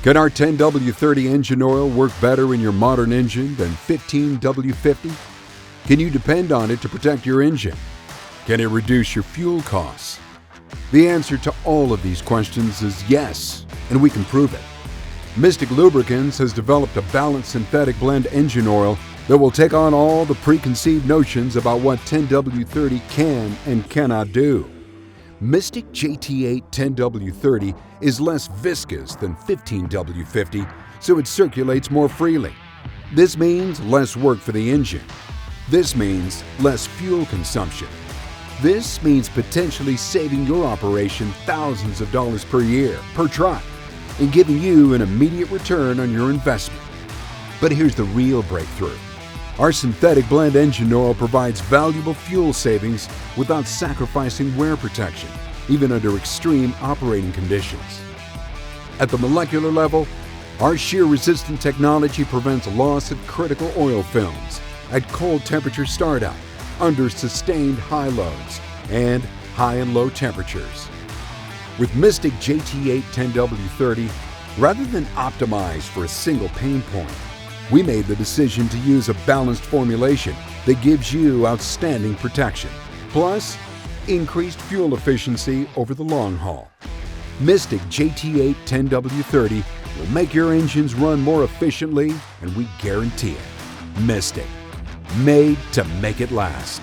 Can our 10W-30 engine oil work better in your modern engine than 15W-50? Can you depend on it to protect your engine? Can it reduce your fuel costs? The answer to all of these questions is yes, and we can prove it. Mystik Lubricants has developed a balanced synthetic blend engine oil that will take on all the preconceived notions about what 10W-30 can and cannot do. Mystik JT-8 10W-30 is less viscous than 15W-50, so it circulates more freely. This means less work for the engine. This means less fuel consumption. This means potentially saving your operation thousands of dollars per year, per truck, and giving you an immediate return on your investment. But here's the real breakthrough. Our synthetic blend engine oil provides valuable fuel savings without sacrificing wear protection, even under extreme operating conditions. At the molecular level, our shear-resistant technology prevents loss of critical oil films at cold temperature startup, under sustained high loads, and high and low temperatures. With Mystik JT-8 10W-30, rather than optimize for a single pain point, we made the decision to use a balanced formulation that gives you outstanding protection, plus increased fuel efficiency over the long haul. Mystik JT-8 10W-30 will make your engines run more efficiently, and we guarantee it. Mystik, made to make it last.